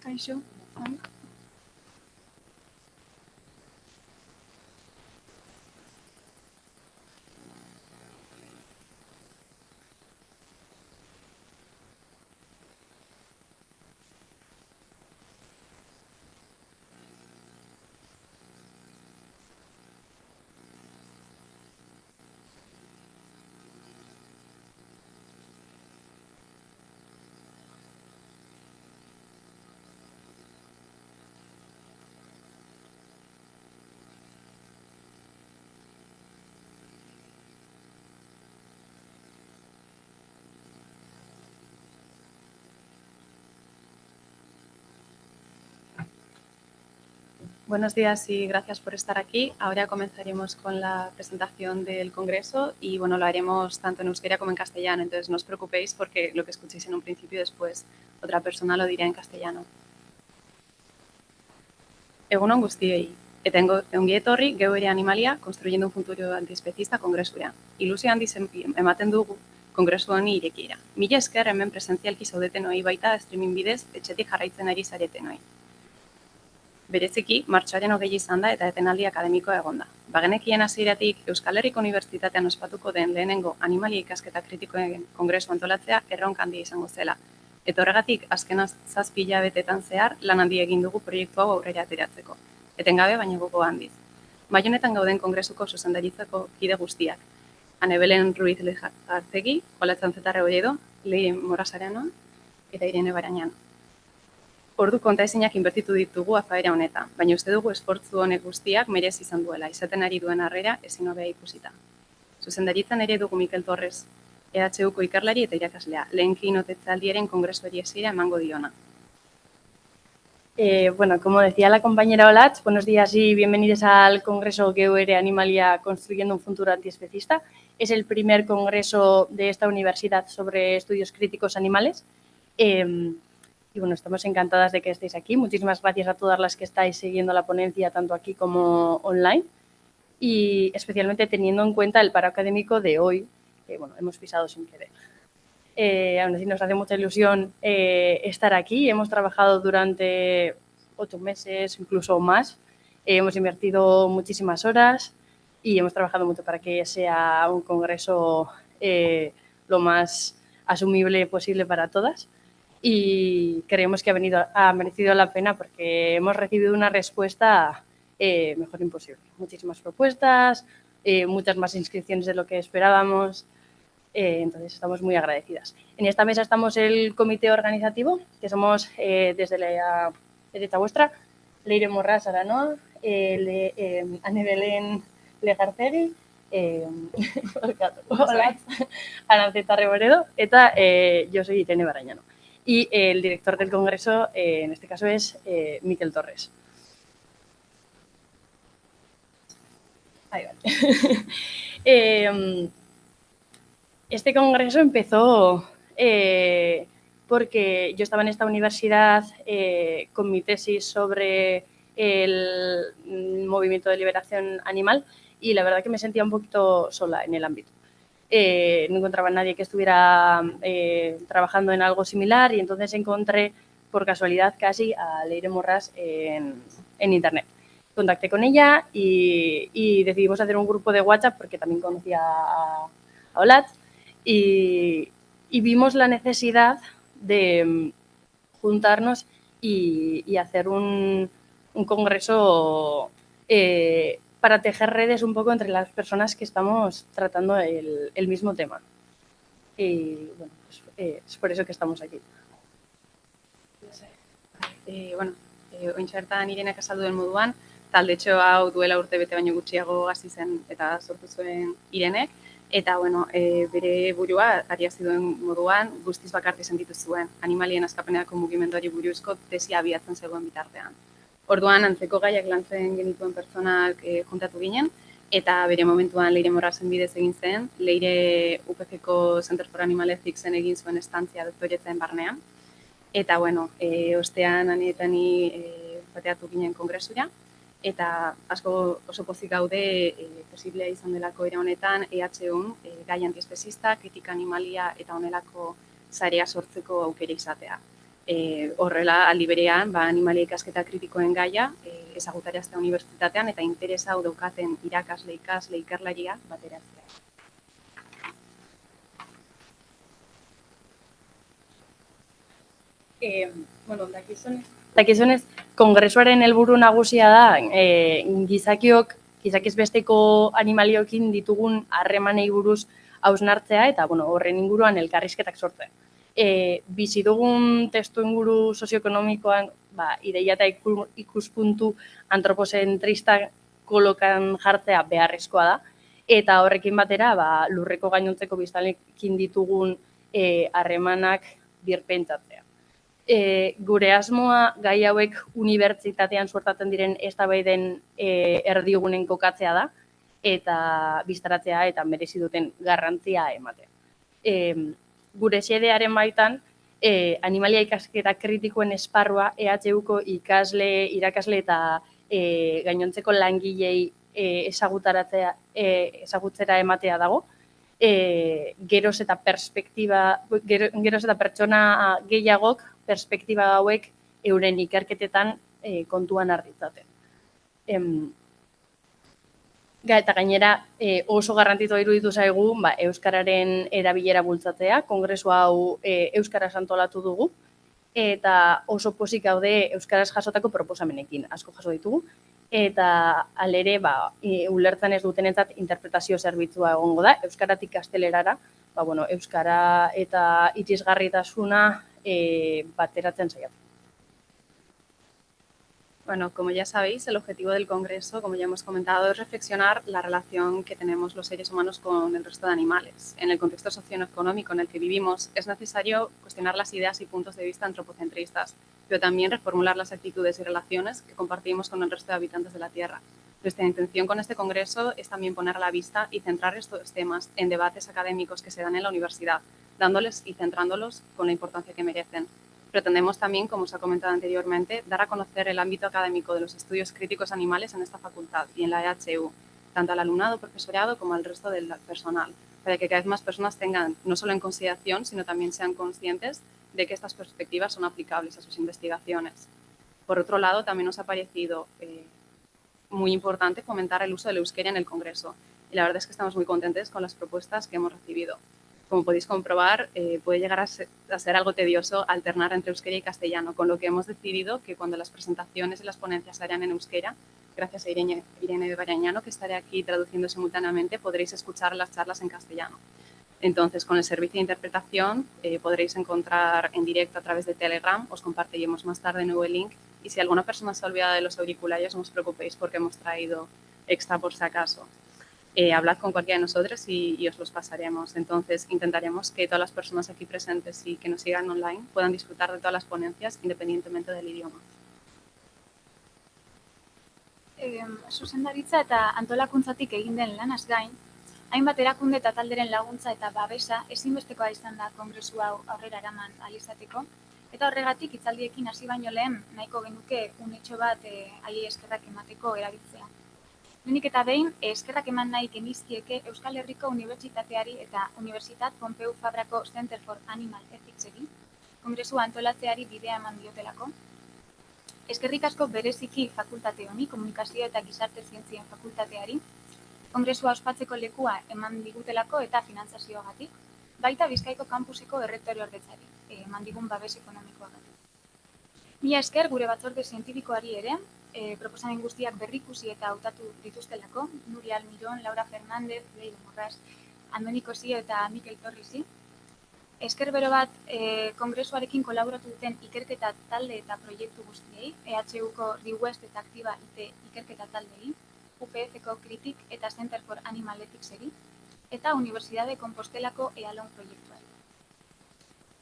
Kaixo. Buenos días y gracias por estar aquí. Ahora comenzaremos con la presentación del Congreso y bueno, lo haremos tanto en euskera como en castellano, entonces no os preocupéis porque lo que escuchéis en un principio después otra persona lo dirá en castellano. Egun on guztiei, eta ongi etorri Geu ere animalia construyendo un futuro antiespecista kongresura. Ilusio handiz ematen dugu kongresu honi irekiera. Mila esker hemen presentzialki zaudetenoi baita streaming bidez etxetik jarraitzen ari zaretenoi. Bereziki, martxoaren 20 izan da eta etenaldi akademikoa egon da. Bagenekien hasieratik Euskal Herriko Unibertsitatean ospatuko den lehenengo animalia ikasketa kritikoen kongresu antolatzea erronka handia izango zela. Eta horregatik, azken 7 hilabetetan zehar lan handi egin dugu proiektu hau aurrera ateratzeko. Etengabe, baina gogo handiz. Mai honetan gauden kongresuko zuzendaritzako kide guztiak. Ane Belen Ruiz Lejartegi, Jolatzan Zetarre Olledo, Leire Morasarano eta Irene Barañan. Ordu kontaezinak inbertitu ditugu afaera honetan, baina uste dugu esfortzu honek guztiak merezi izan duela, izaten ari duen harrera ezin hobea ikusita. Zuzendaritzan ere dugu Mikel Torres, EHUko ikerlari eta irakaslea, lehenki notetzaldiaren kongresuari hasiera emango diona. Bueno, como decía la compañera Olatz, buenos días y bienvenidos al Congreso Geu ere Animalia Construyendo un Futuro Antiespecista. Es el primer congreso de esta universidad sobre estudios críticos animales. Y bueno, estamos encantadas de que estéis aquí. Muchísimas gracias a todas las que estáis siguiendo la ponencia, tanto aquí como online. Y especialmente teniendo en cuenta el paro académico de hoy, que bueno, hemos pisado sin querer. Aún así nos hace mucha ilusión estar aquí. Hemos trabajado durante 8 meses, incluso más. Hemos invertido muchísimas horas y hemos trabajado mucho para que sea un congreso lo más asumible posible para todas. Y creemos que ha merecido la pena porque hemos recibido una respuesta mejor imposible. Muchísimas propuestas, muchas más inscripciones de lo que esperábamos. Entonces estamos muy agradecidas. En esta mesa estamos el comité organizativo, que somos desde la derecha vuestra, Leire Morasarano, Ane Belen Lejartegi, Aranzeta Reboredo, eta yo soy Irene Barañano. Y el director del congreso, en este caso, es Mikel Torres. Ahí vale. Este congreso empezó porque yo estaba en esta universidad con mi tesis sobre el movimiento de liberación animal y la verdad que me sentía un poquito sola en el ámbito. No encontraba a nadie que estuviera trabajando en algo similar y entonces encontré, por casualidad casi, a Leire Morras en internet. Contacté con ella y decidimos hacer un grupo de WhatsApp porque también conocía a Olatz y vimos la necesidad de juntarnos y hacer un congreso para tejer redes un poco entre las personas que estamos tratando el mismo tema. Y bueno, pues, es por eso que estamos aquí. Bueno, ointxe bertan Irenak azaldu den moduan, taldetxo hau duela urtebete baino gutxiago hasi zen eta sortu zuen Irenek, eta bueno, bere burua ariazi duen moduan guztiz bakarti sentitu zuen animalien askapenerako mugimenduari buruzko tesia abiatzen zegoen bitartean. Orduan, antzeko gaiak lantzen genituen pertsonak juntatu ginen, eta bere momentuan Leire Morrasen bidez egin zen, Leire UPG-ko Center for Animal Ethics-en egin zuen estantzia doktoretzen barnean. Eta, bueno, ostean anietan bateatu ginen kongresura, eta asko oso pozik gaude posiblea izan delako era honetan EHUn gai antiespezista, kritika animalia eta honelako sarea sortzeko aukera izatea. Horrela, aldi berean, animalia ikasketa kritikoen gaia, ezagutaraztea unibertsitatean eta interesa hau daukaten irakasle, ikasle, ikerlaria bateratzea. Dakizunez, kongresuaren helburu nagusia da gizakiz besteko animaliokin ditugun harremanei buruz hausnartzea eta horren inguruan elkarrizketak sortzea. Bizi dugun testu inguru sozioekonomikoan ideia eta ikuspuntu antropozentrista kolokan jartzea beharrezkoa da, eta horrekin batera lurreko gainontzeko biztanleekin ditugun harremanak birpentsatzea. Gure asmoa gai hauek unibertsitatean suertatzen diren eztabaiden erdigunen kokatzea da, eta bistaratzea eta merezi duten garrantzia ematea. Gure xedearen baitan, animalia ikasketa kritikoen esparrua EHUko ikasle, irakasle eta gainontzeko langilei ezagutzera ematea dago. Geroz eta pertsona gehiagok perspektiba hauek euren ikerketetan kontuan hartzaten. Eta gainera oso garrantzitsua iruditu zaigu euskararen erabilera bultzatzea, kongresu hau euskaraz antolatu dugu, eta oso pozik gaude euskaraz jasotako proposamenekin, asko jaso ditugu, eta halere ulertzen ez dutenentzat interpretazio zerbitzua egongo da, euskaratik gaztelerara, euskara eta irisgarritasuna bateratzen saiatu. Bueno, como ya sabéis, el objetivo del Congreso, como ya hemos comentado, es reflexionar la relación que tenemos los seres humanos con el resto de animales. En el contexto socioeconómico en el que vivimos, es necesario cuestionar las ideas y puntos de vista antropocentristas, pero también reformular las actitudes y relaciones que compartimos con el resto de habitantes de la Tierra. Nuestra intención con este Congreso es también poner la vista y centrar estos temas en debates académicos que se dan en la universidad, dándoles y centrándolos con la importancia que merecen. Pretendemos también, como os ha comentado anteriormente, dar a conocer el ámbito académico de los estudios críticos animales en esta facultad y en la EHU, tanto al alumnado, profesorado como al resto del personal, para que cada vez más personas tengan no solo en consideración, sino también sean conscientes de que estas perspectivas son aplicables a sus investigaciones. Por otro lado, también nos ha parecido muy importante fomentar el uso del euskera en el Congreso, y la verdad es que estamos muy contentos con las propuestas que hemos recibido. Como podéis comprobar, puede llegar a ser algo tedioso alternar entre euskera y castellano, con lo que hemos decidido que cuando las presentaciones y las ponencias se harán en euskera, gracias a Irene Barañano, que estaré aquí traduciendo simultáneamente, podréis escuchar las charlas en castellano. Entonces, con el servicio de interpretación podréis encontrar en directo a través de Telegram, os compartiremos más tarde de nuevo el link, y si alguna persona se ha olvidado de los auriculares, no os preocupéis porque hemos traído extra por si acaso. Hablad con cualquiera de nosotros y os los pasaremos. Entonces, intentaremos que todas las personas aquí presentes y que nos sigan online puedan disfrutar de todas las ponencias independientemente del idioma. Zuzendaritza eta antolakuntzatik egin den lanaz gain, hainbat erakunde eta talderen laguntza eta babesa ezinbestekoa izan da kongresu hau aurrera eraman ahal izateko, eta horregatik hitzaldiekin hasi baino lehen nahiko genuke unetxo bat haiei eskerrak emateko erabiltzea. Lehenik eta behin, eskerrak eman nahi genizkieke Euskal Herriko Unibertsitateari eta Universitat Pompeu Fabrako Center for Animal Ethicseri, kongresua antolatzeari bidea eman diotelako. Eskerrik asko bereziki fakultate honi, komunikazio eta gizarte zientzien fakultateari, kongresua ospatzeko lekua eman digutelako eta finantzazioagatik, baita Bizkaiko kampuseko errektoreordetzari, eman digun babes ekonomikoagatik. Mila esker gure batzorde zientifikoari ere, proposamen guztiak berrikusi eta hautatu dituztelako, Nuria Almiron, Laura Fernández, Leire Morras, Andoni Kosio eta Mikel Torrisi. Esker bero bat kongresuarekin kolaboratu duten ikerketa talde eta proiektu guztiei, EHUko ReWest eta Aktiba IT ikerketa taldei, UPF-ko Kritik eta Center for Animal Ethicseri, eta Universidade Compostelako EALON proiektuari.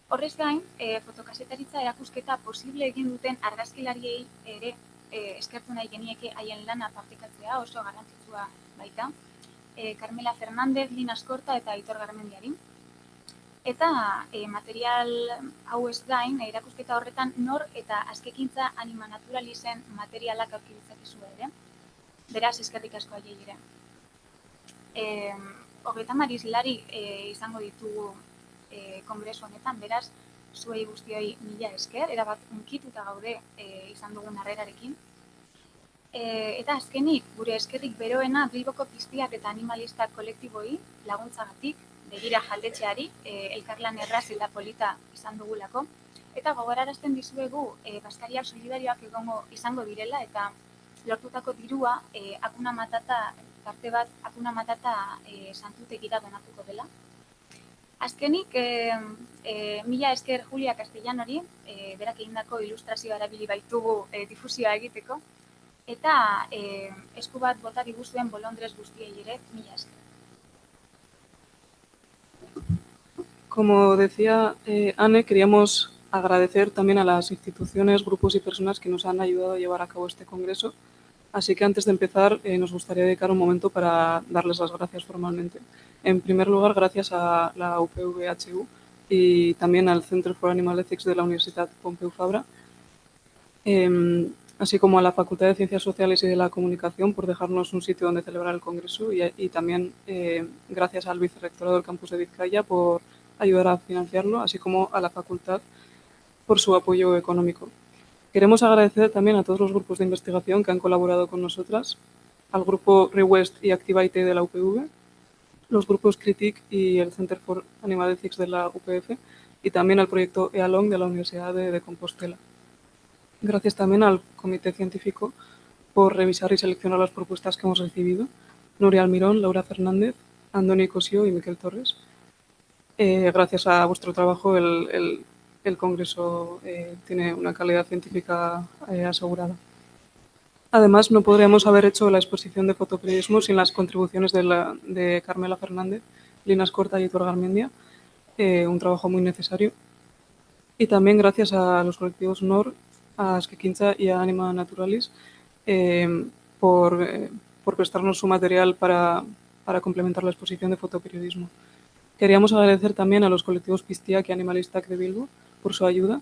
Horrez gain, fotokazetaritza erakusketa posible egin duten argazkilariei ere eskertu nahi genieke haien lana partekatzea oso garrantzitsua baita, Carmela Fernández, Lina Askorta eta Aitor Garmendiari. Eta material hau ez gain, erakusketa horretan nor eta askekintza anima naturalisen materialak aurkitzakezu ere. Beraz, eskerrik asko haiei ere. 30 izlari izango ditugu kongresu honetan, beraz, zuei guztioi mila esker, erabat unkituta gaude izan dugun harrerarekin. Eta azkenik, gure eskerrik beroena Bilboko piztiak eta animalistak kolektiboi laguntzagatik, begira jaldetxeari, elkarlan erraz eta polita izan dugulako. Eta gogorarazten dizuegu, Baskariak solidarioak izango direla eta lortutako dirua Hakuna Matata, parte bat Hakuna Matata santutegira donatuko dela. Azkenik, mila esker Julia Castellanori, berak egindako ilustrazioa erabili baitugu difusioa egiteko, eta esku bat bota diguzuen bolondrez guztiei ere, mila esker. Como decía Anne, queríamos agradecer también a las instituciones, grupos y personas que nos han ayudado a llevar a cabo este congreso. Así que antes de empezar, nos gustaría dedicar un momento para darles las gracias formalmente. En primer lugar, gracias a la UPV-HU y también al Center for Animal Ethics de la Universidad Pompeu Fabra, así como a la Facultad de Ciencias Sociales y de la Comunicación por dejarnos un sitio donde celebrar el congreso y también gracias al vicerrectorado del campus de Vizcaya por ayudar a financiarlo, así como a la facultad por su apoyo económico. Queremos agradecer también a todos los grupos de investigación que han colaborado con nosotras, al grupo ReWest y Activate de la UPV, los grupos Critic y el Center for Animal Ethics de la UPF y también al proyecto EALONG de la Universidad de Compostela. Gracias también al comité científico por revisar y seleccionar las propuestas que hemos recibido, Nuria Almirón, Laura Fernández, Andoni Cosio y Miquel Torres. Gracias a vuestro trabajo el congreso tiene una calidad científica asegurada. Además, no podríamos haber hecho la exposición de fotoperiodismo sin las contribuciones de Carmela Fernández, Lina Escorta y Héctor Garmendia, un trabajo muy necesario. Y también gracias a los colectivos NOR, a Askekinza y a Anima Naturalis por prestarnos su material para complementar la exposición de fotoperiodismo. Queríamos agradecer también a los colectivos Piztiak y Animalistak de Bilbo por su ayuda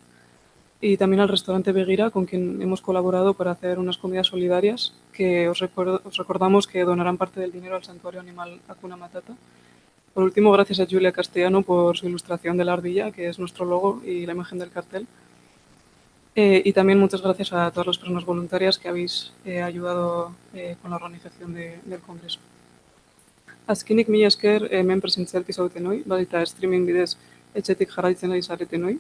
y también al restaurante Begira, con quien hemos colaborado para hacer unas comidas solidarias que os recordamos que donarán parte del dinero al santuario animal Hakuna Matata. Por último, gracias a Julia Castellano por su ilustración de la ardilla, que es nuestro logo y la imagen del cartel. Y también muchas gracias a todas las personas voluntarias que habéis ayudado con la organización del congreso. Azkenik mila esker hemen presentzialki zauten hoi, badita streaming bidez etxetik jarraitzen ari zareten hoi.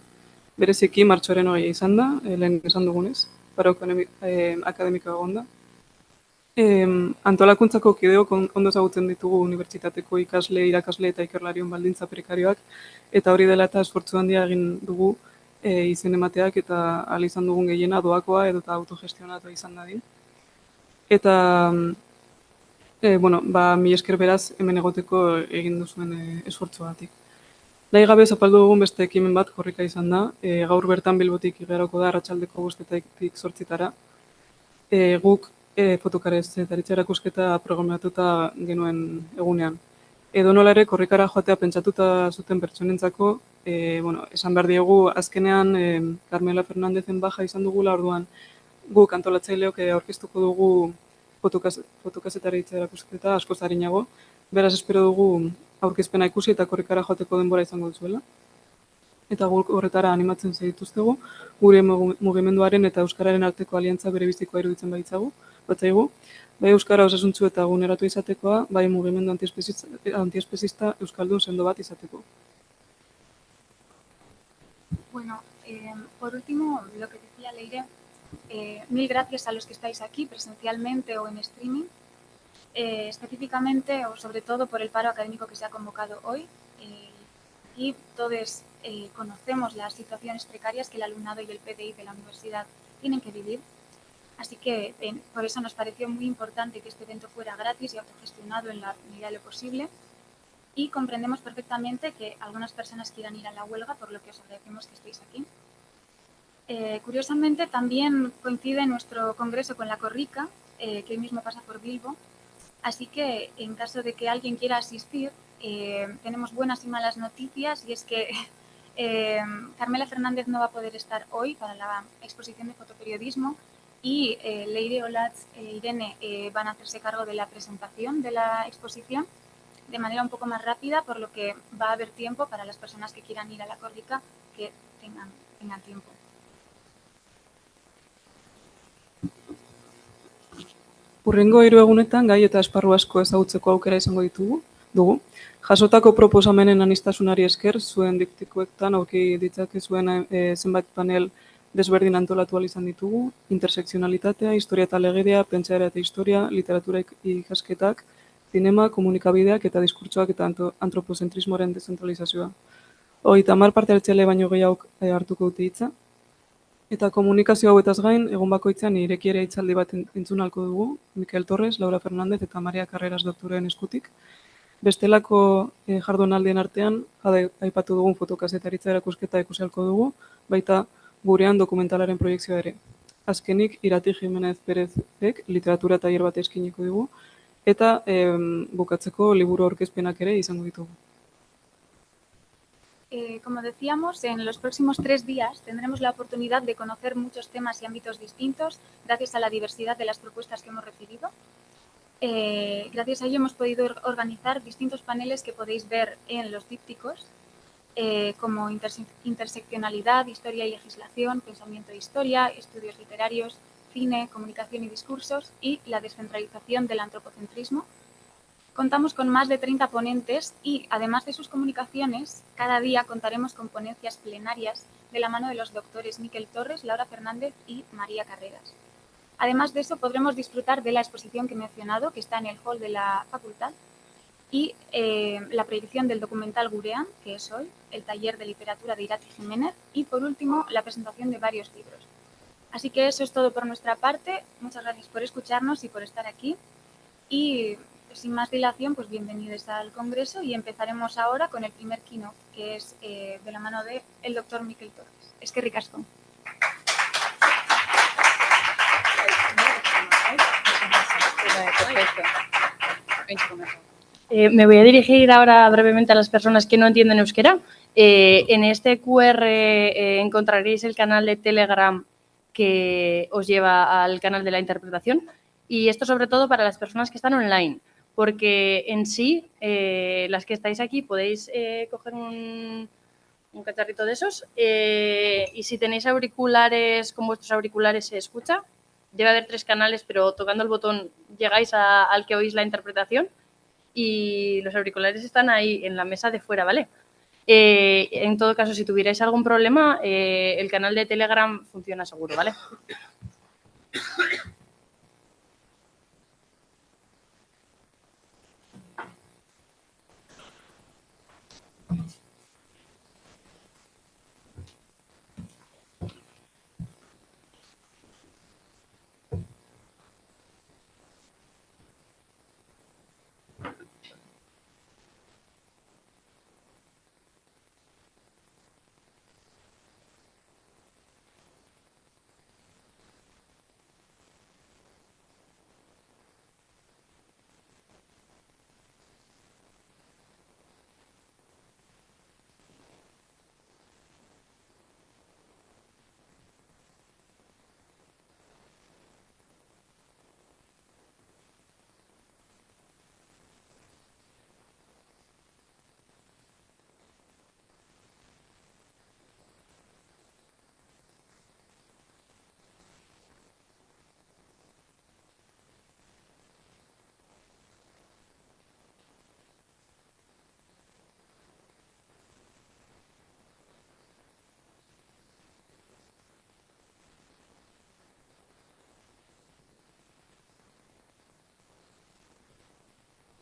Bereziki martxoaren 20 izan da, lehen esan dugunez, paro akademikoa egon da. Antolakuntzako kideok ondo ezagutzen ditugu unibertsitateko ikasle, irakasle eta ikerlarion baldintza prekarioak, eta hori dela eta esfortzu handia egin dugu izen emateak eta ahal izan dugun gehiena doakoa edo eta autogestionatua izan dadin. Eta mila esker beraz hemen egoteko egin duzuen esfortzuagatik. Nahi gabe zapaldu dugun beste ekimen bat korrika izan da. Gaur bertan Bilbotik igaroko da arratsaldeko 5:00 8:00. Guk fotokaretzaritza erakusketa programatuta genuen egunean. Edo nola ere korrikara joatea pentsatuta zuten pertsonentzako, esan behar diegu azkenean Carmela Fernandezen baja izan dugula, orduan guk antolatzaileok aurkeztuko dugu fotokazetaritza erakusketa askoz arinago. Beraz, espero dugu aurkezpena ikusi eta korrikara joateko denbora izango duzuela. Eta guk horretara animatzen zaituztegu, gure mugimenduaren eta euskararen arteko aliantza berebizikoa iruditzen batzaigu. Bai euskara osasuntsu eta guneratu izatekoa, bai mugimendu antiespezista euskaldun sendo bat izateko. Bueno, por último, lo que decía Leire, mil gracias a los que estáis aquí presencialmente o en streaming, específicamente o sobre todo por el paro académico que se ha convocado hoy. Y todos conocemos las situaciones precarias que el alumnado y el PDI de la universidad tienen que vivir. Así que por eso nos pareció muy importante que este evento fuera gratis y autogestionado en la medida de lo posible. Y comprendemos perfectamente que algunas personas quieran ir a la huelga, por lo que os agradecemos que estéis aquí. Curiosamente, también coincide nuestro congreso con la Corrica, que hoy mismo pasa por Bilbo. Así que, en caso de que alguien quiera asistir, tenemos buenas y malas noticias, y es que Carmela Fernández no va a poder estar hoy para la exposición de fotoperiodismo y Leire Olatz e Irene van a hacerse cargo de la presentación de la exposición. de manera un poco más rápida, por lo que va a haber tiempo para las personas que quieran ir a la Córdica que tengan tiempo. Hurrengo 3 egunetan gai eta esparru asko ezagutzeko aukera izango dugu. Jasotako proposamenen anistasunari esker, zuen diktikoetan aurki ditzakezuen zenbait panel desberdin antolatu ahal izan ditugu, intersekzionalitatea, historia eta legedia, pentsaera eta historia, literatura ikasketak, zinema, komunikabideak eta diskurtsoak eta antropozentrismoaren dezentralizazioa. 30 parte hartzaile baino gehiagok hartuko dute hitza. Eta komunikazio hauetaz gain, egun bakoitzean irekiera hitzaldi bat entzun ahalko dugu, Mikel Torres, Laura Fernández eta Maria Carreras doktoreen eskutik. Bestelako jardunaldien artean, aipatu dugun fotokazetaritza erakusketa ikusi ahalko dugu, baita gurean dokumentalaren proiekzioa ere. Azkenik, Irati Jimenez Perezek literatura tailer bat eskiniko dugu, eta bukatzeko liburu aurkezpenak ere izango ditugu. Como decíamos, en los próximos 3 días tendremos la oportunidad de conocer muchos temas y ámbitos distintos gracias a la diversidad de las propuestas que hemos recibido. Gracias a ello hemos podido organizar distintos paneles que podéis ver en los dípticos, como interseccionalidad, historia y legislación, pensamiento e historia, estudios literarios, cine, comunicación y discursos y la descentralización del antropocentrismo. Contamos con más de 30 ponentes y, además de sus comunicaciones, cada día contaremos con ponencias plenarias de la mano de los doctores Mikel Torres, Laura Fernández y María Carreras. Además de eso, podremos disfrutar de la exposición que he mencionado, que está en el hall de la facultad, y la proyección del documental Gurean, que es hoy, el taller de literatura de Irati Jiménez y, por último, la presentación de varios libros. Así que eso es todo por nuestra parte. Muchas gracias por escucharnos y por estar aquí. Y sin más dilación, pues bienvenidos al Congreso y empezaremos ahora con el primer keynote, que es de la mano del doctor Mikel Torres. Eskerrik asko. Me voy a dirigir ahora brevemente a las personas que no entienden euskera. En este QR encontraréis el canal de Telegram que os lleva al canal de la interpretación, y esto sobre todo para las personas que están online, porque en sí, las que estáis aquí podéis coger un cacharrito de esos y si tenéis auriculares, con vuestros auriculares se escucha. Debe haber 3 canales, pero tocando el botón llegáis al que oís la interpretación y los auriculares están ahí en la mesa de fuera, ¿vale? En todo caso, si tuvierais algún problema, el canal de Telegram funciona seguro, ¿vale?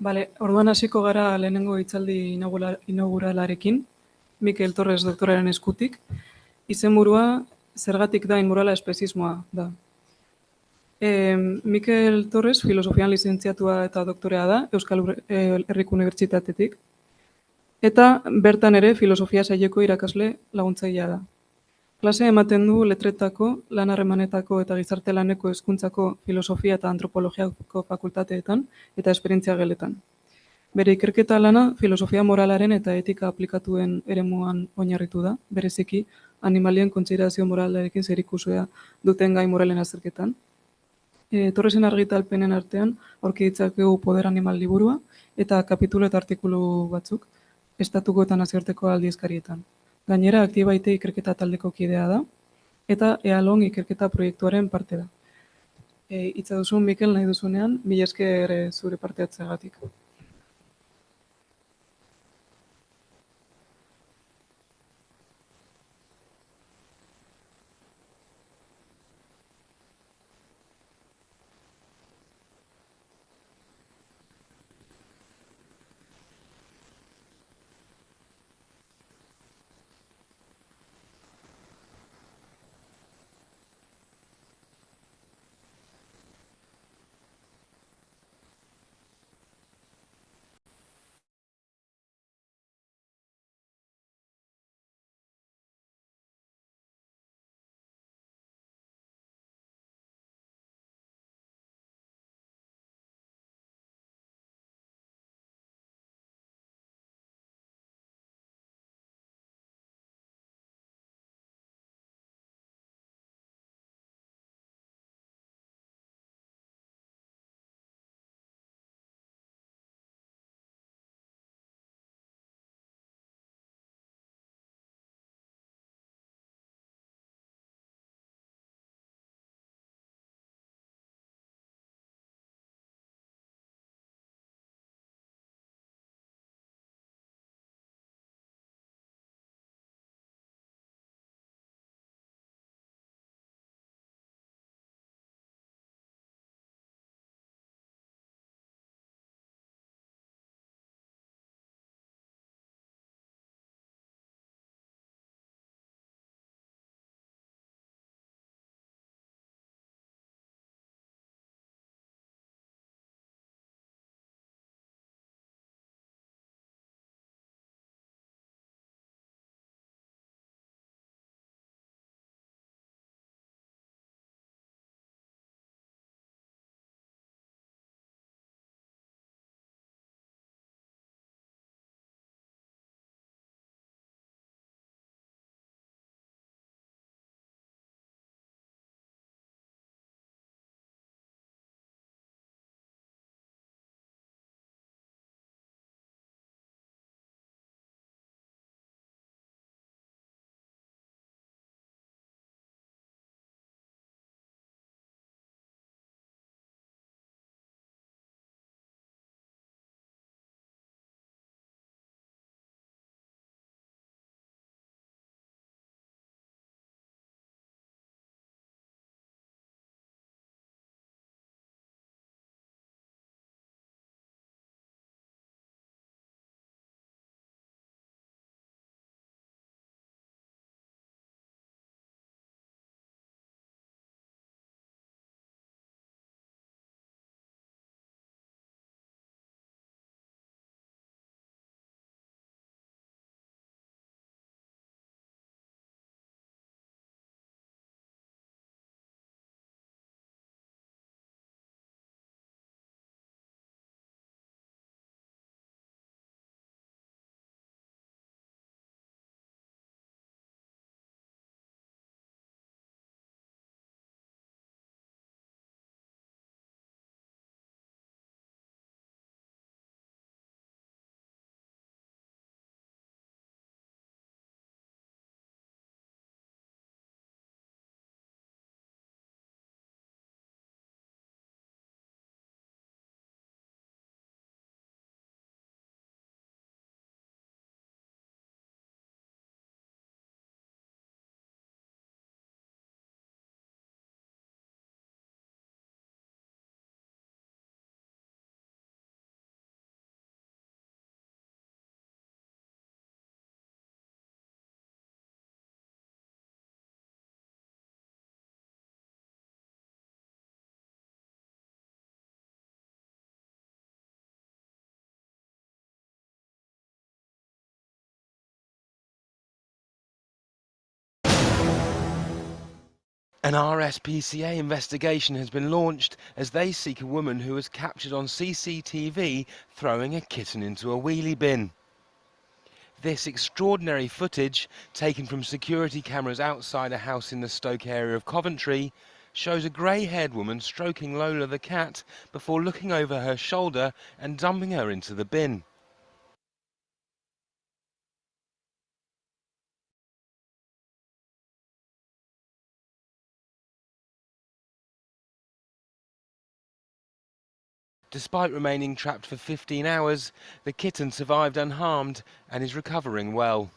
Bale, orduan hasiko gara lehenengo hitzaldi inauguralarekin, Mikel Torres doktoraren eskutik. Izenburua, zergatik da inmorala espezismoa da. Mikel Torres filosofian lizentziatua eta doktorea da, Euskal Herriko Unibertsitatetik, eta bertan ere filosofia saileko irakasle laguntzailea da. Klase ematen du letretako, lan harremanetako eta gizarte laneko hezkuntzako filosofia eta antropologiako fakultateetan eta esperientzia geletan. Bere ikerketa lana filosofia moralaren eta etika aplikatuen eremuan oinarritu da, bereziki animalien kontsiderazio moralarekin zerikusia duten gai moralen azterketan. Torresen argitalpenen artean aurki ditzakegu Poder Animal liburua eta kapitulu eta artikulu batzuk estatuko eta nazioarteko aldizkarietan. Gainera, Aktibaite ikerketa taldeko kidea da, eta EALON ikerketa proiektuaren parte da. Hitza duzu, Mikel, nahi duzunean, mila esker zure parte hartzeagatik. An RSPCA investigation has been launched as they seek a woman who was captured on CCTV throwing a kitten into a wheelie bin. This extraordinary footage, taken from security cameras outside a house in the Stoke area of Coventry, shows a grey-haired woman stroking Lola the cat before looking over her shoulder and dumping her into the bin. Despite remaining trapped for 15 hours, the kitten survived unharmed and is recovering well.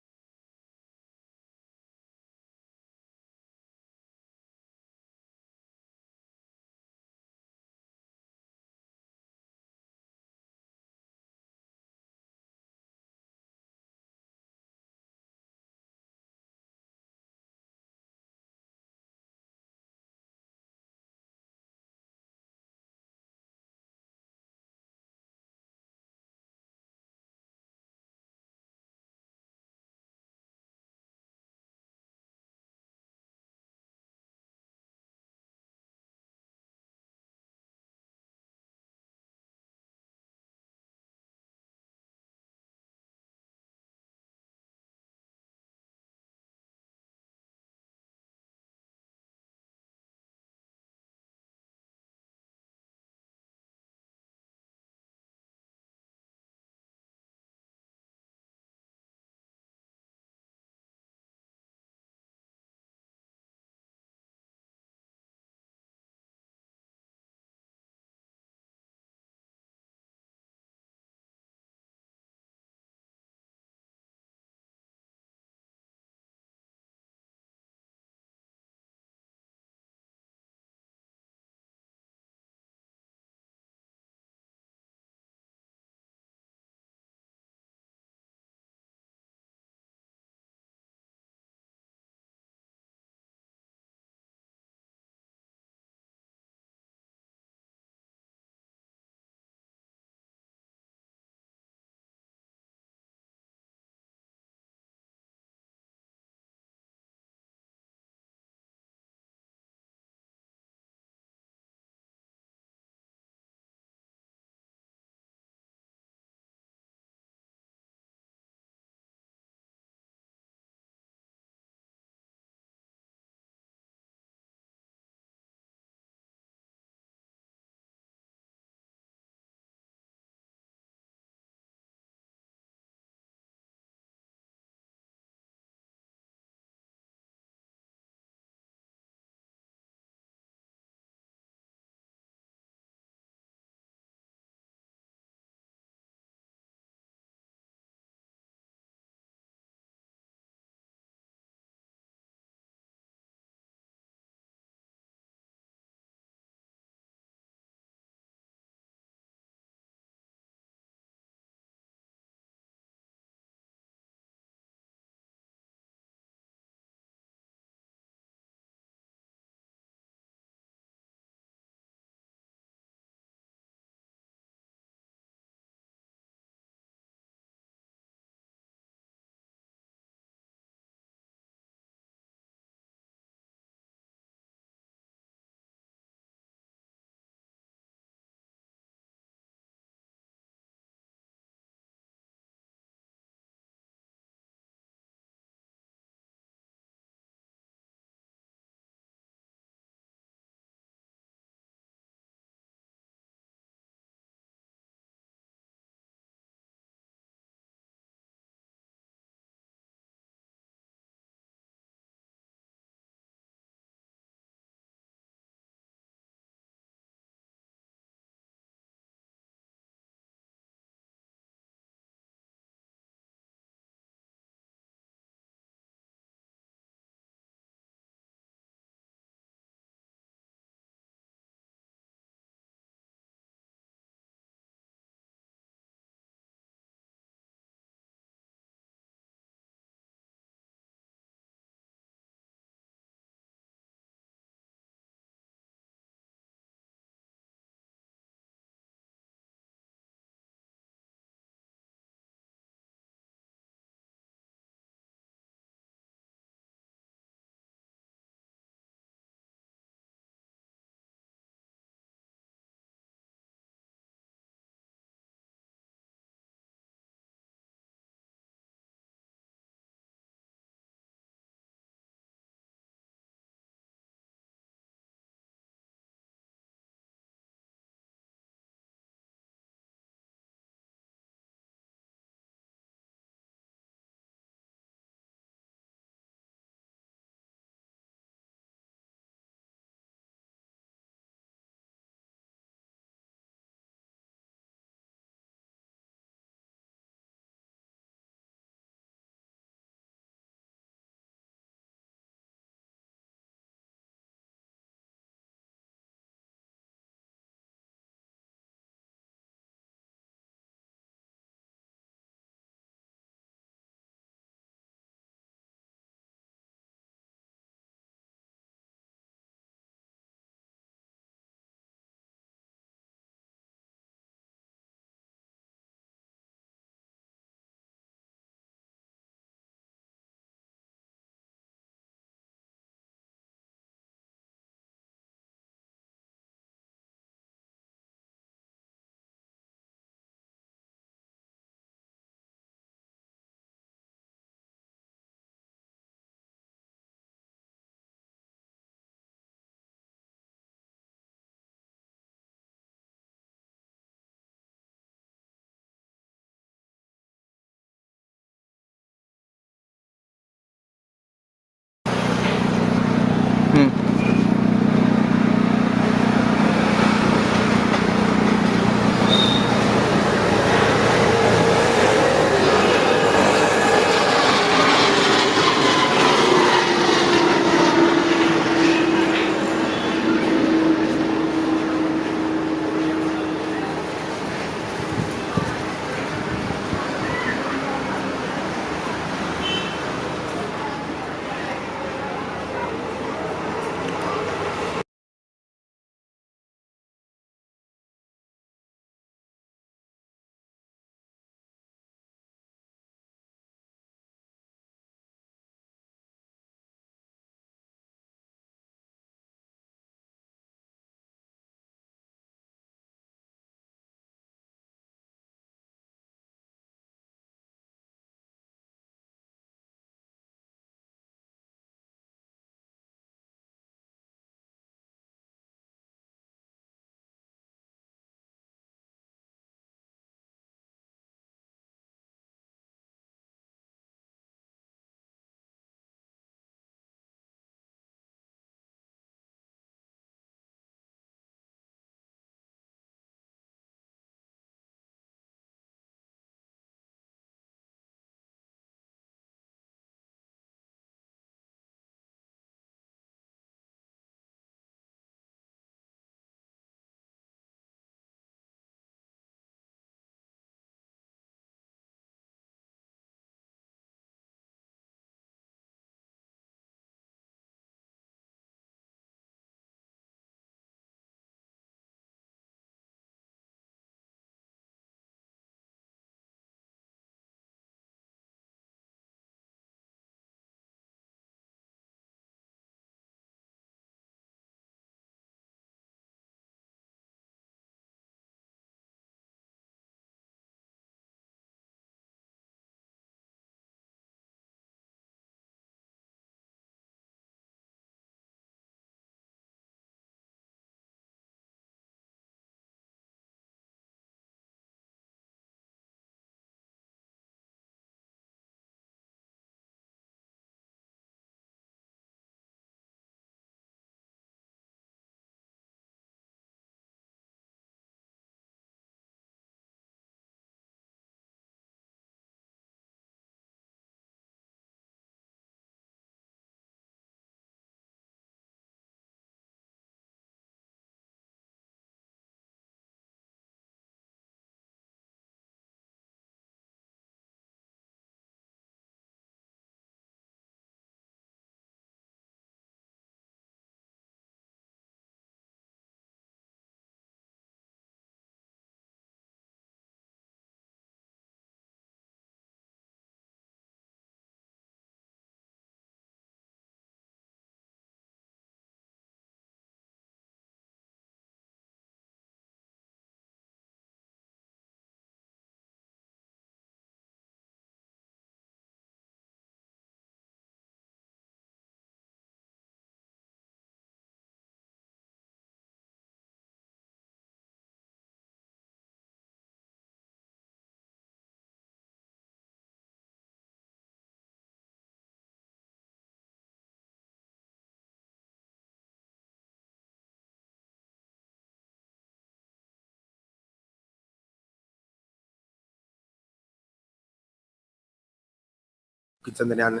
ukitzen denean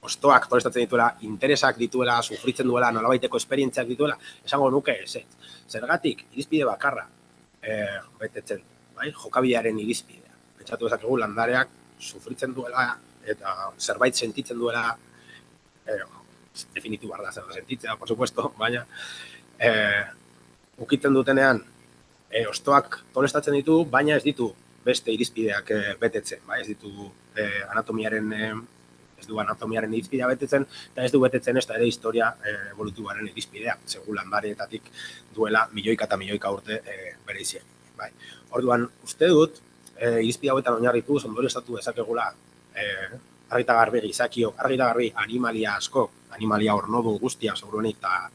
ostoak tolestatzen dituela, interesak dituela, sufritzen duela, nolabaiteko esperientziak dituela, esango nuke ez. Zergatik, irizpide bakarra betetzen, bai? Jokabidearen irizpidea. Pentsatu dezakegu landareak sufritzen duela eta zerbait sentitzen duela, definitu behar da zer sentitzea, por supuesto, baina ukitzen dutenean ostoak tolestatzen ditu, baina ez ditu beste irizpideak betetzen, bai? Ez du anatomiaren irizpidea betetzen, eta ez du betetzen ez da ere historia evolutiboaren irizpidea, segun landareetatik duela milioika eta milioika urte bereizi egin. Bai. Orduan, uste dut, irizpide hauetan oinarrituz ondorioztatu dezakegula argi eta garbi gizakiok, argi eta garbi animalia asko, animalia ornodun guztia, seguruenik, eta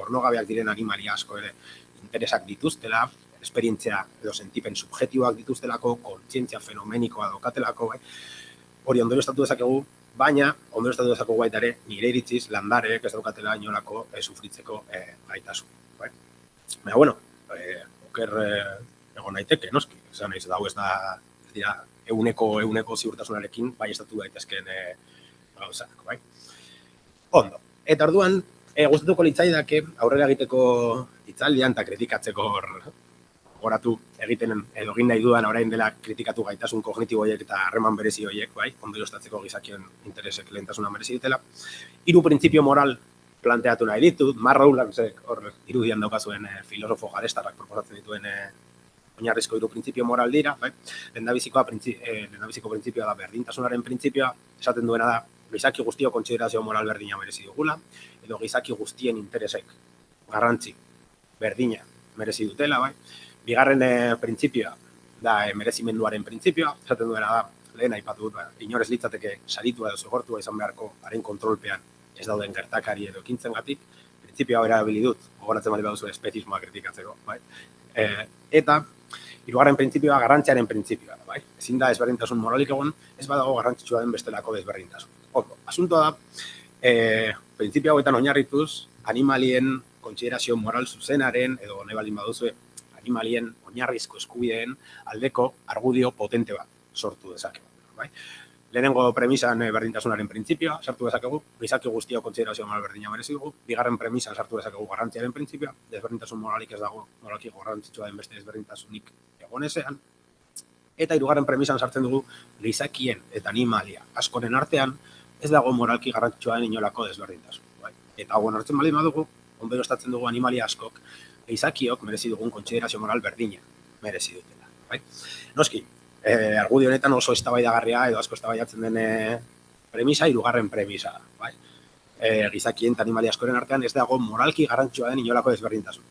ornogabeak diren animalia asko ere interesak dituztela, esperientzia edo sentipen subjetiboak dituztelako, kontzientzia fenomenikoa daukatelako, bai. Hori ondorioztatu dezakegu, baina ondorioztatu dezakegu baita ere, nire iritziz landareek ez daukatela inolako sufritzeko gaitasun. Bai. Baina, bueno, oker egon naiteke, noski, esan nahiz, hau ez dira euneko ziurtasunarekin bai estatu daitezkeen gauzak, bai. Ondo, eta orduan, gustatuko litzaidake aurrera egiteko hitzaldian eta kritikatzeko goratu egiten edo egin nahi dudan orain dela kritikatu gaitasun kognitibo horiek eta harreman berezi horiek, bai, ondorioztatzeko gizakien interesek lehentasuna merezi dutela. 3 printzipio moral planteatu nahi ditut, Mark Rowlandsek hor irudian daukazuen filosofo garestarrak proposatzen dituen oinarrizko 3 printzipio moral dira, bai. Lehendabiziko printzipioa da berdintasunaren printzipioa, esaten duena da gizaki guztio kontsiderazio moral berdina merezi dugula, edo gizaki guztien interesek garrantzi berdina merezi dutela, bai. Bigarren printzipioa da merezimenduaren printzipioa, esaten duena da, lehen aipatu dut, inorez litzateke saritua edo zigortua izan beharko haren kontrolpean ez dauden gertakari edo ekintzengatik, printzipioa erabili dut, gogoratzen bali baduzu espezismoa kritikatzeko, bai. Eta hirugarren printzipioa garrantziaren printzipioa, bai. Ezin da ezberdintasun moralik egon, ez badago garrantzitsua den bestelako desberdintasun. Ondo, asuntoa da, printzipio hauetan oinarrituz, animalien kontsiderazio moral zuzenaren, edo nahi baldin baduzu, animalien oinarrizko eskubideen aldeko argudio potente bat sortu dezakegu. Bai? Lehenengo premisan berdintasunaren printzipioa sartu dezakegu, gizaki guztio kontsiderazio moral berdina merezi dugu, bigarren premisan sartu dezakegu garrantziaren printzipioa, desberdintasun moralik ez dago, moralki garrantzitsua den beste desberdintasunik egon ezean, eta hirugarren premisan sartzen dugu gizakien eta animalia askoren artean ez dago moralki garrantzitsua den inolako desberdintasun. Bai? Eta hau onartzen baldin badugu, ondorioztatzen dugu animalia askok gizakiok merezi dugun kontsiderazio moral berdina merezi dutela. Bai? Noski, argudio honetan oso eztabaidagarria edo asko eztabaidatzen den premisa, hirugarren premisa. Bai? Gizakien eta animalia askoren artean ez dago moralki garrantzitsua den inolako desberdintasun.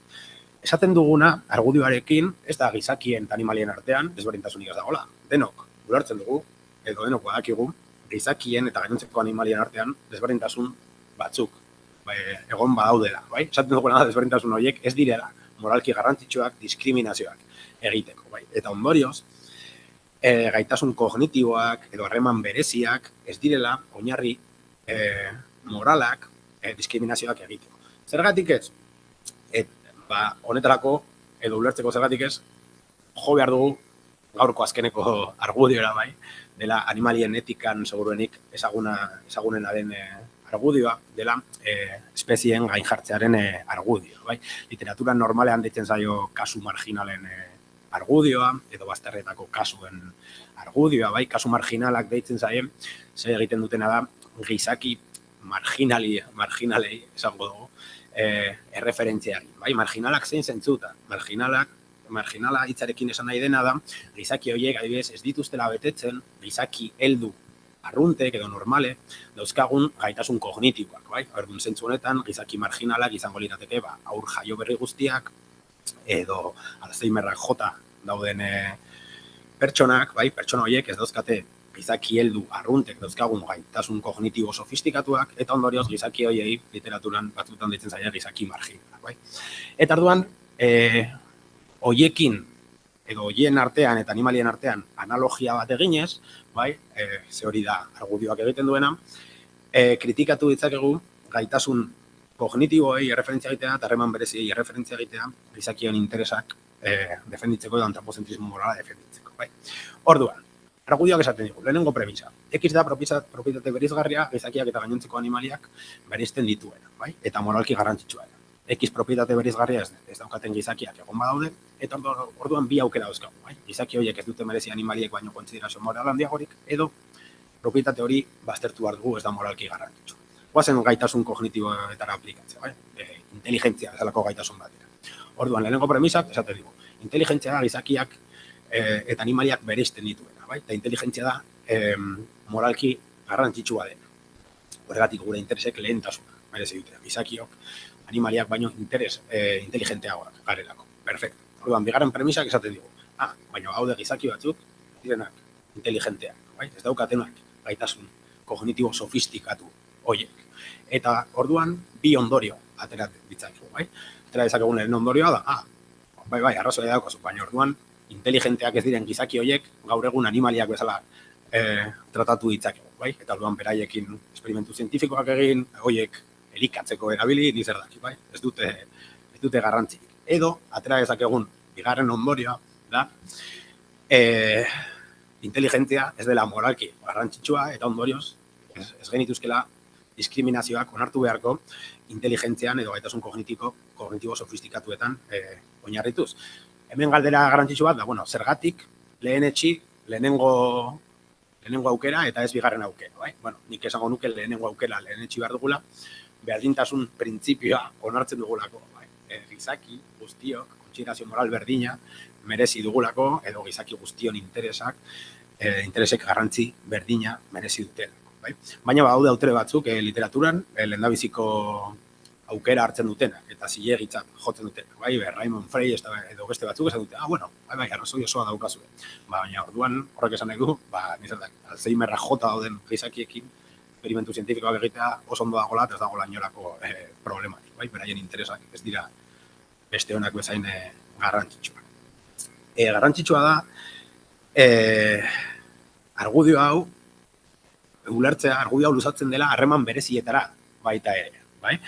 Esaten duguna, argudioarekin, ez da gizakien eta animalien artean desberdintasunik ez dagoela. Denok, ulertzen dugu, edo denok badakigu, gizakien eta gainontzeko animalien artean desberdintasun batzuk egon badaudela, bai? Esaten duguna desberdintasun horiek ez direla moralki garrantzitsuak diskriminazioak egiteko, bai? Eta ondorioz, gaitasun kognitiboak edo harreman bereziak ez direla oinarri moralak diskriminazioak egiteko. Zergatik ez? Honetarako, edo ulertzeko zergatik ez, jo behar dugu gaurko azkeneko argudioa, bai? Dela animalien etikan seguruenik ezagunena den argudioa dela espezieen gainjartzearen argudioa. Bai? Literatura normalean deitzen zaio kasu marginalen argudioa, edo bazterretako kasuen argudioa. Bai? Kasu marginalak deitzen zaien, zer egiten dutena da, gizaki marginalei esango dugu, erreferentziari. Bai? Marginalak zein zentzuta. Marginala hitzarekin esan nahi dena da, gizaki horiek adibidez ez dituztela betetzen, gizaki heldu arruntek edo normale, dauzkagun gaitasun kognitiboak, bai? Orduan zentzu honetan, gizaki marginalak izango lirateke, haur jaio berri guztiak, edo Alzheimerrak jota dauden pertsonak, bai? Pertsona horiek ez dauzkate gizaki heldu arruntek dauzkagun gaitasun kognitibo sofistikatuak, eta ondorioz gizaki horiei literaturan batzutan deitzen zaila gizaki marginalak, bai? Eta orduan, hoiekin edo hoien artean eta animalien artean analogia bat eginez, bai, ze hori da argudioak egiten duena, kritikatu ditzakegu gaitasun kognitiboei erreferentzia egitea eta harreman bereziei erreferentzia egitea gizakien interesak defenditzeko edo antropozentrismo morala defenditzeko. Bai. Orduan, argudioak esaten digu, lehenengo premisa. X da propietate bereizgarria gizakiak eta gainontzeko animaliak bereizten dituena, bai? Eta moralki garrantzitsua. X propietate bereizgarria ez daukaten gizakiak egon badaude, eta orduan bi aukera dauzkagu, bai? Gizaki horiek ez dute merezi animaliek baino kontsiderazio moral handiagorik, edo propietate hori baztertu behar dugu ez da moralki garrantzitsua. Goazen gaitasun kognitiboetara aplikatzea, bai? Inteligentzia bezalako gaitasun batera. Orduan, lehenengo premisak esaten digu, inteligentzia da gizakiak eta animaliak bereizten dituena, bai? Eta inteligentzia da moralki garrantzitsua dena. Horregatik gure interesek lehentasuna merezi dute. Gizakiok animaliak baino inteligenteagoak garelako. Perfecto. Orduan, bigarren premisak esaten digu. Baina gaude gizaki batzuk direnak inteligenteak, bai? Ez daukatenak gaitasun kognitibo sofistikatu horiek. Eta orduan bi ondorio atera ditzakegu, bai? Atera dezakegun lehen ondorioa da, bai, arrazoia daukazu, baina orduan inteligenteak ez diren gizaki horiek gaur egun animaliak bezala tratatu ditzakegu, bai? Eta orduan beraiekin esperimentu zientifikoak egin, horiek elikatzeko erabili, nizer daki, bai? Ez dute garrantzirik. Edo, atera dezakegun bigarren ondorioa da, inteligentzia ez dela moralki garrantzitsua eta ondorioz ez genituzkela diskriminazioak onartu beharko inteligentzian edo gaitasun kognitibo sofistikatuetan oinarrituz. Hemen galdera garrantzitsu bat da, zergatik lehenengo aukera eta ez bigarren aukera, bai? Nik esango nuke lehenengo aukera lehenetsi behar dugula, berdintasun printzipioa onartzen dugulako, bai? Gizaki guztiok kontsiderazio moral berdina merezi dugulako edo gizaki guztion interesek garrantzi berdina merezi duten. Bai? Baina badaude autere batzuk literaturan lehendabiziko aukera hartzen dutena eta zilegitzat jotzen dutena. Bai, Raymond Frey edo beste batzuk esan dute, bai, arrazoi osoa daukazue. Baina orduan horrek esan nahi du, Alzheimerra jota dauden gizakiekin esperimentu zientifikoak egitea oso ondo dagoela eta ez dagoela inolako problematik. Bai, beraien interesak ez dira beste honak bezain garrantzitsua. Garrantzitsua da argudio hau ulertzea, argudio hau luzatzen dela harreman berezietara baita ere, bai?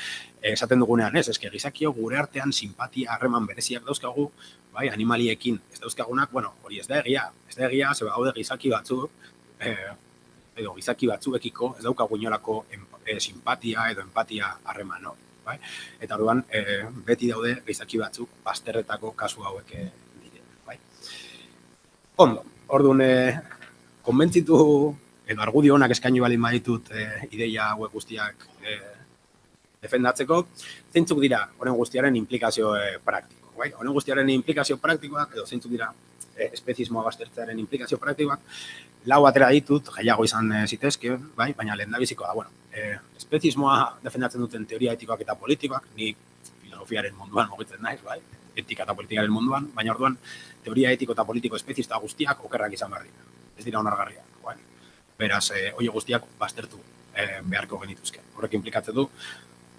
Esaten dugunean ez, eske gizakio gure artean simpatia harreman bereziak dauzkagu, bai, animaliekin ez dauzkagunak, hori ez da egia, ze gaude gizaki batzuk, edo gizaki batzuekiko ez daukagu inolako simpatia edo empatia harreman hori, bai? Eta orduan, beti daude gizaki batzuk bazterretako kasu hauek direla, bai? Ondo, orduan, konbentzitu edo argudio honak eskaini balin baditut ideia hauek guztiak defendatzeko, zeintzuk dira honen guztiaren implikazio praktiko, bai? Honen guztiaren implikazio praktikoak edo zeintzuk dira espeziismoa baztertzearen implikazio praktikoak, lau atera ditut, gehiago izan zitezke, bai? Baina lehendabizikoa da, espeziismoa defendatzen duten teoria etikoak eta politikoak, ni filosofiaren munduan mugitzen naiz, bai? Etika eta politikaren munduan, baina orduan teoria etiko eta politiko espeziista guztiak okerrak izan behar dira, ez dira onargarriak, bai? Beraz, hori guztiak baztertu beharko genituzke. Horrek implikatzen du,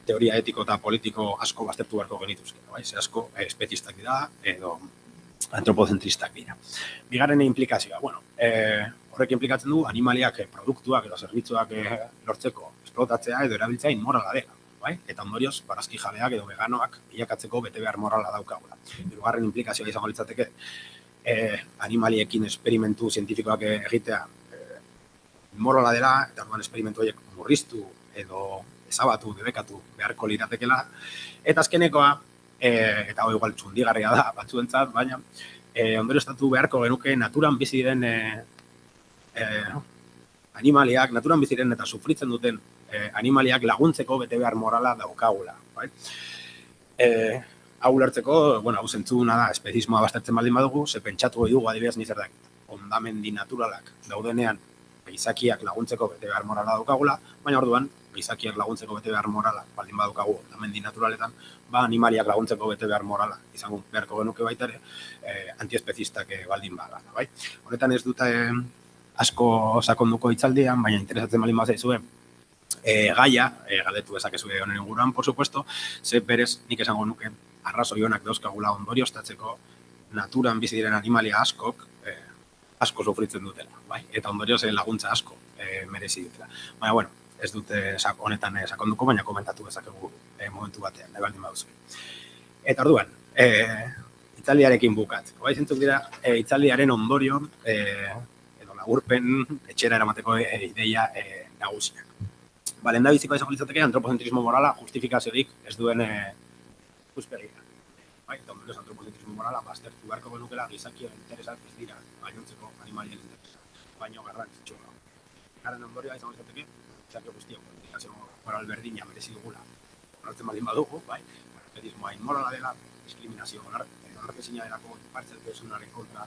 teoria etiko eta politiko asko baztertu beharko genituzke. Ze asko espeziistak dira edo antropozentristak dira. Bigarren implikazioa, horrek implikatzen du animaliak produktuak edo zerbitzuak lortzeko esplotatzea edo erabiltzea inmorala dela. Eta ondorioz, barazki jabeak edo veganoak bilakatzeko bete behar morala daukagula. Hirugarren implikazioa izango litzateke animaliekin esperimentu zientifikoak egitea morala dela, eta orduan esperimentu horiek murriztu edo ezabatu, debekatu beharko liratekela. Eta azkenekoa, eta hau igual txundigarria da batzuentzat, baina ondorioztatu beharko genuke naturan bizi diren animaliak, naturan bizi diren eta sufritzen duten animaliak laguntzeko bete behar morala daukagula. Hau ulertzeko, hau zentzuna da, espeziismoa baztertzen baldin badugu, ze pentsatu goi dugu adibidez nizer dakit. Hondamendi naturalak daudenean gizakiak laguntzeko bete behar morala daukagula, baina orduan, gizakiak laguntzeko bete behar morala baldin badaukagu hondamendi naturaletan, animaliak laguntzeko bete behar morala izango beharko genuke baita ere, antiespezistak baldin bada. Horretan ez dute asko sakonduko hitzaldian, baina interesatzen baldin bazaizue, gaia, galdetu ezakezue honen inguruan, por supuesto, ze berez nik esango nuke arrazoi honak dauzkagula ondorioztatzeko naturan bizi diren animalia asko sufritzen dutela, eta ondorioz laguntza asko merezi dutela. Baina, ez dute honetan sakonduko, baina komentatu bezakegu momentu batean, baldin baduzu. Eta orduan, hitzaldiarekin bukatzeko, zentzuk dira hitzaldiaren ondorio, edo agurpen etxera eramateko ideia nagusiak. Lehendabizikoa izango litzateke antropozentrismo morala justifikaziorik ez duen ikuspegia. Eta ondorioz antropozentrismo morala aztertu beharko genukela gizakien interesak ez dira gainontzeko animalien interesak, baino garrantzitsua. Garen ondorioa izango litzateke gizakio guztiak justifikazio moral berdina merezi dugula. Onartzen baldin badugu, espezismoa inmorala dela, diskriminazio onartezina delako, partzialtasunaren kontra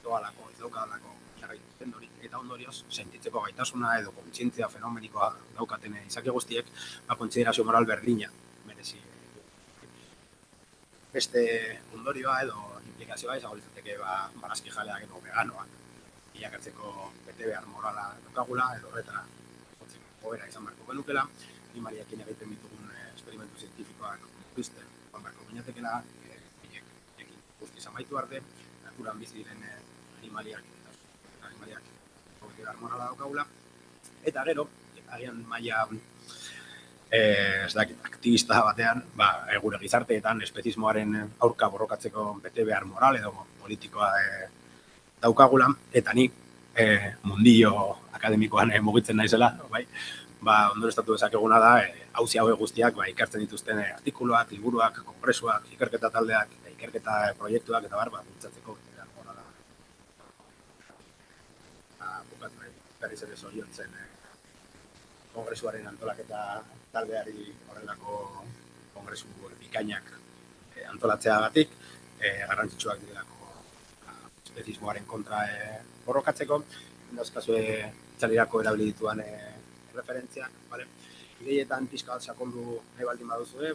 doalako, ez daukadalako jarraitzen hori, eta ondorioz, sentitzeko gaitasuna edo kontzientzia fenomenikoa daukaten izaki guztiek, kontsiderazio moral berdina merezi. Beste ondorioa edo implikazioa izango litzateke barazki jaleak edo veganoak bilakatzeko betebehar morala daukagula edo horretara joera izan beharko genukela, animaliakin egiten ditugun esperimentu zientifikoak ikusten joan beharko ginatekela, ekin guztiz amaitu arte, naturan bizi diren animaliak betebehar morala daukagula, eta gero, agian maila aktivista batean, gure gizarteetan espezismoaren aurka borrokatzeko betebehar moral edo politikoa daukagula, eta ni mundillo akademikoan mugitzen naizela, ondorioztatu dezakeguna da, auzi hauek guztiak ikertzen dituzten artikuluak, liburuak, kongresuak, ikerketa taldeak, ikerketa proiektuak eta bultzatzeko betebehar morala. Bukatu berriz ere zoriontzen kongresuaren antolaketa taldeari horrelako kongresu bikainak antolatzea-gatik, garrantzitsuak direlako espezismoaren kontra borrokatzeko. Dauzkazue itzalirako erabili dituan referentziak, ideietan pixka bat sakondu nahi baldin baduzue,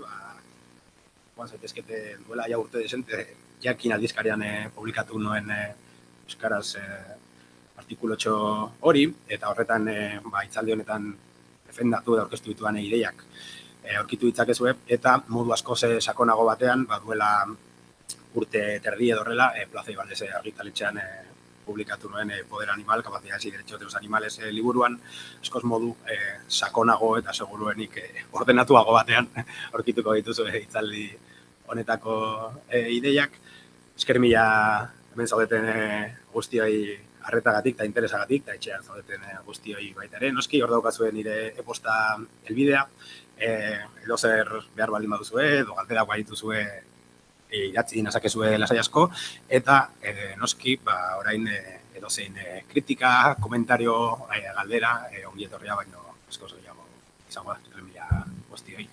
joan zaitezkete duela ja urte desente, jakin aldizkarian publikatu nuen euskaraz artikulotxo hori, eta horretan itzaldi honetan defendatu edo aurkeztu dituan ideiak aurkitu ditzakezue, eta modu askoz sakonago batean, duela urte terdi edo horrela, Plaza Ibaldez argitaletxean publikatu nuen Poder Animal, Capacidades y Derechos de los Animales liburuan, askoz modu sakonago eta seguruenik ordenatuago batean aurkituko dituzu itzaldi honetako ideiak. Esker mila hemen zaudeten guztioi arretagatik eta interesagatik, eta etxean zaudeten guztioi baita ere. Noski, hor daukazue nire e-posta helbidea, edo zer behar baldin baduzue, edo galderak badituzue idatzi nazakezue lasai asko, eta noski, orain edozein kritika, komentario, galdera, ongi etorria baino askoz gehiago izango da, esker mila guztioi.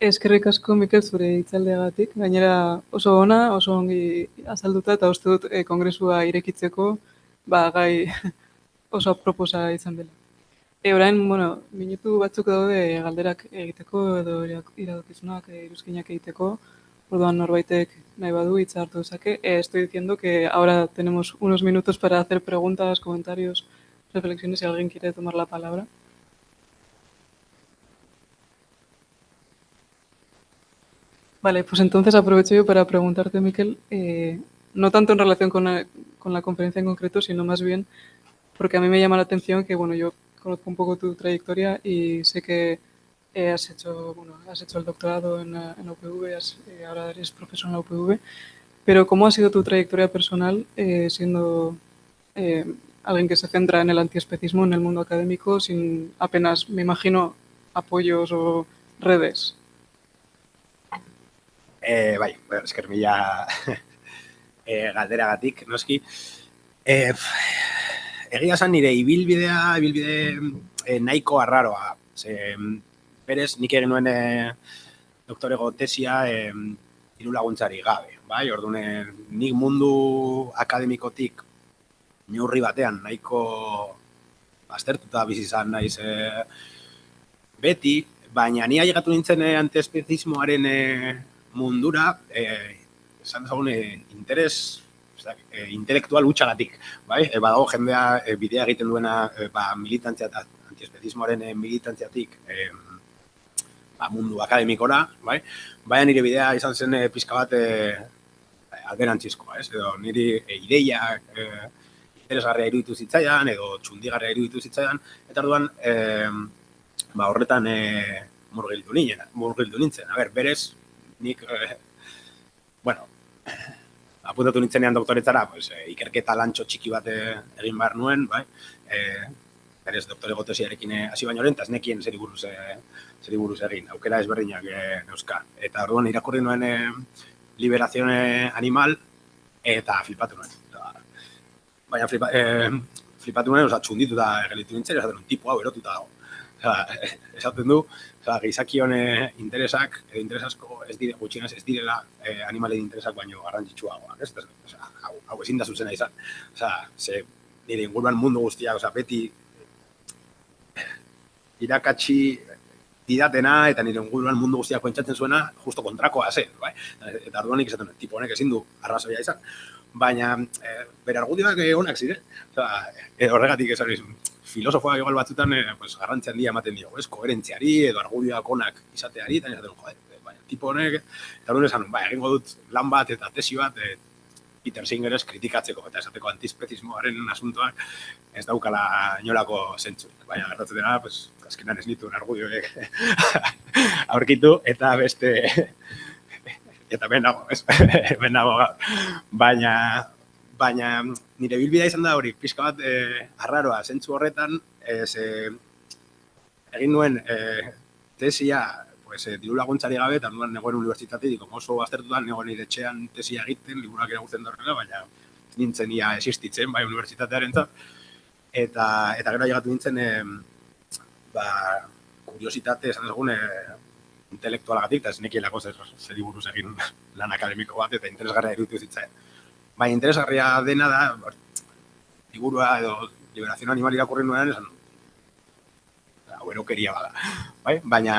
Eskerrik asko, Mikel, zure hitzaldiagatik. Gainera oso ona, oso ongi azalduta, eta uste dut kongresua irekitzeko gai oso aproposa izan dela. Orain, minutu batzuk daude galderak egiteko edo iradokizunak, iruzkinak egiteko. Orduan norbaitek nahi badu hitza hartu dezake. Estoy diciendo que ahora tenemos unos minutos para hacer preguntas, comentarios, reflexiones, si alguien quiere tomar la palabra. Vale, pues entonces aprovecho yo para preguntarte, Mikel, no tanto en relación con la conferencia en concreto, sino más bien porque a mí me llama la atención que, yo conozco un poco tu trayectoria y sé que has hecho el doctorado en la UPV, ahora eres profesor en la UPV, pero ¿cómo ha sido tu trayectoria personal siendo alguien que se centra en el antiespecismo en el mundo académico sin apenas, me imagino, apoyos o redes? Esker mila galderagatik, noski. Egia zan nire ibilbide nahiko arraroa. Berez, nik egin nuen doktorego tesia hiru laguntzari gabe. Orduan, nik mundu akademikotik neurri batean nahiko aztertuta bizi izan naiz beti, baina ni ailegatu nintzen antiespezismoaren mundura, esan dezagun, interes intelektual hutxagatik. Badago jendea bidea egiten duena militantzia eta antiespezismoaren militantziatik mundu akademikora, baina nire bidea izan zen pixka bat alderantzizkoa, edo niri ideia interesgarria iruditu zitzaidan, edo txundigarria iruditu zitzaidan, eta orduan horretan murgildu nintzen. A ber, berez, nik, apuntatu nintzenean doktoretzara, pues, ikerketa lantxo txiki bat egin behar nuen, bai? Berez, doktorego tesiarekin hasi baino lehen, eta ez nekien zeri buruz egin, aukera ezberdinak neuzka. Eta orduan irakurri nuen Liberación Animal, eta flipatu nuen. Baina flipatu nuen, txunditu da gelitu nintzen, esaten nuen, tipo hau erotuta dago. Esaten du, gizakion interesak, edo interesasko gutxienez ez direla animalen interesak baino garrantzitsuagoak, ez? Hau ezin da zuzena izan. Ze nire inguruan mundu guztiak, beti irakatsi didatena eta nire inguruan mundu guztiak pentsatzen zuena justo kontrakoa zen, bai? Eta orduan nik esaten, tipo honek ezin du arrazoia izan. Baina bere argudioak onak ziren. Horregatik esan izan, filosofoak igual batzutan garrantzi handia ematen dio, koherentziari edo argudioak onak izateari, eta esaten, baina tipo honek, eta orduan esan, egingo dut lan bat eta tesi bat Peter Singerez kritikatzeko, eta esateko antispezismoaren asuntoak ez daukala inolako zentzurik. Baina gertatzen dena, azkenan ez nituen argudioek aurkitu, eta beste... Eta ben nago, ez? Ben nago gaur. Baina nire bilbidea izan da hori, pixka bat arraroa, zentzu horretan, egin nuen tesia, diru laguntzari gabe, eta nuen negoen unibertsitatetik, oso aztertutan negoen nire etxean tesia egiten, liburuak irakurtzen horrela, baina nintzen ia existitzen, bai, unibertsitatearen zat. Eta gero llegatu nintzen, kuriositate, esan ezagun, intelektualagatik, eta ez nekielako zer buruz egin lan akademiko bat, eta interesgarria iruditu zitzaidan. Baina interesgarria dena da, liburua edo Liberación Animal irakurri nuenean, esan hau erokeria bada, bai? Baina,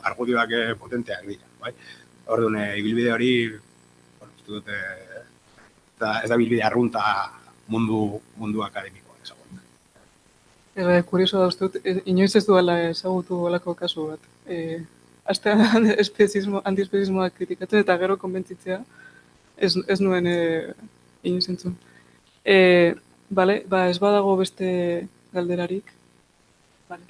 argudioak potenteak dira, bai? Orduan, ibilbide hori, uste dut, ez da ibilbide arrunta mundu akademikoa ezagun. Kurioso da uste dut, inoiz ez duela ezagutu olako kasu bat. Astean antiespezismoak kritikatzen eta gero konbentzitzea ez nuen inoiz entzun. Bale, ez badago beste galderarik. Bale.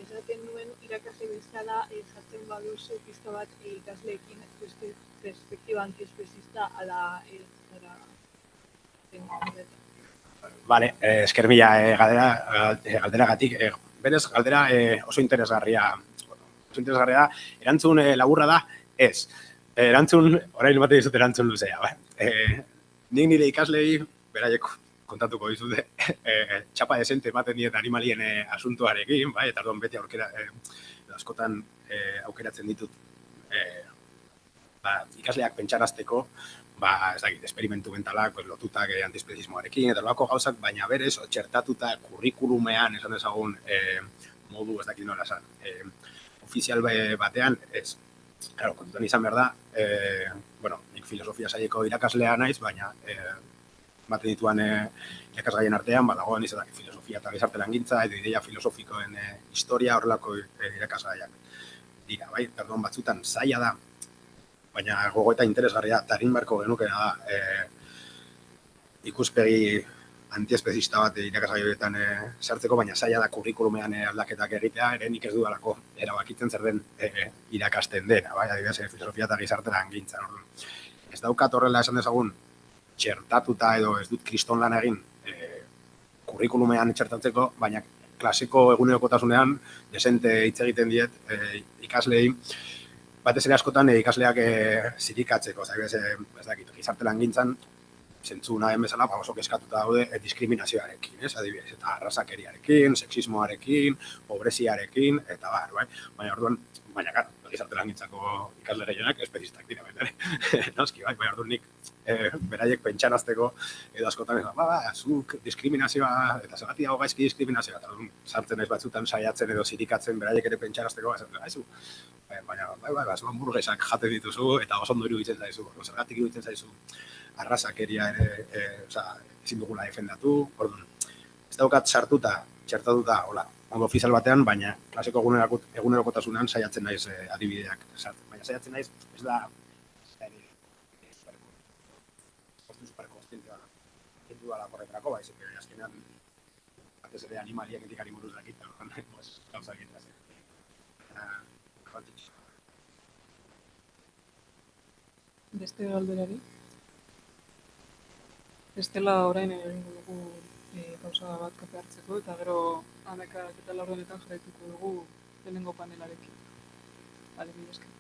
Esaten nuen irakasle bezala jartzen baduzu pizka bat ikasleekin beste perspektiba antiespezista ala ez gara. Vale, esker mila galderagatik. Berez, galdera oso interesgarria da. Erantzun laburra da, ez. Erantzun, orain ematen dizut erantzun luzea. Nik nire ikaslei, beraiek kontatuko dizute, txapa desente ematen diet animalien asuntoarekin, eta orduan beti askotan aukeratzen ditut ikasleak pentsarazteko, ez dakit, esperimentu mentalak lotutak antiespezismoarekin, eta lorako gauzak, baina berez, txertatuta kurrikulumean, esan dezagun, modu ez dakit nola esan, ofizial batean, ez. Claro, kontutan izan behar da, nik filosofia saileko irakaslea naiz, baina ematen dituan irakasgaien artean, dagoen izatak filosofia eta gizarte langintza, edo ideia filosofikoen historia horrelako irakasgaiak dira, bai? Orduan batzutan zaila da, baina gogoeta interesgarria eta egin beharko genukena da ikuspegi antiespezista bat irakasgaietan sartzeko, baina zaila da kurrikulumean aldaketak egitea, ere nik ez dudalako erabakitzen zer den irakasten dena, bai? Adibidez, filosofia eta gizarte langintza. Ez daukat horrela esan dezagun, txertatuta edo ez dut kriston lan egin kurrikulumean txertatzeko, baina klasiko egunerokotasunean desente hitz egiten diet ikaslei, batez ere askotan ikasleak zirikatzeko, ez dakit, gizarte langintzan, zentzu nahen bezala, oso kezkatuta daude diskriminazioarekin, adibidez, eta arrazakeriarekin, sexismoarekin, pobreziarekin, eta bai. Baina orduan, baina, gara, gizarte langintzako ikasle gehienak espezistak dira baita ere. Noski, bai, orduan nik beraiek pentsarazteko edo askotan zuk diskriminazioa, eta zergatik hau gaizki diskriminazioa, eta orduan sartzen naiz batzutan saiatzen edo zirikatzen beraiek ere pentsarazteko, baina, zu hamburguesak jate dituzu eta oso ondo iruditzen zaizu, zergatik iruditzen zaizu arrazakeria ere, ezin dugula defendatu, orduan, ez daukat txertatuta, hola, modu ofizial batean, baina klasiko egunerokotasunean saiatzen naiz adibideak sartzen. Baina saiatzen naiz, ez da superkonstientea kendu dala korretarako, baizik, azkenean batez ere animaliak etikari buruz dakit, gauza egitea zen. Beste galderari. Bestela orain egingo dugu gauza bat kafe hartzeko, eta gero 11:00 jarraituko dugu lehenengo panelarekin. Bale, mila esker.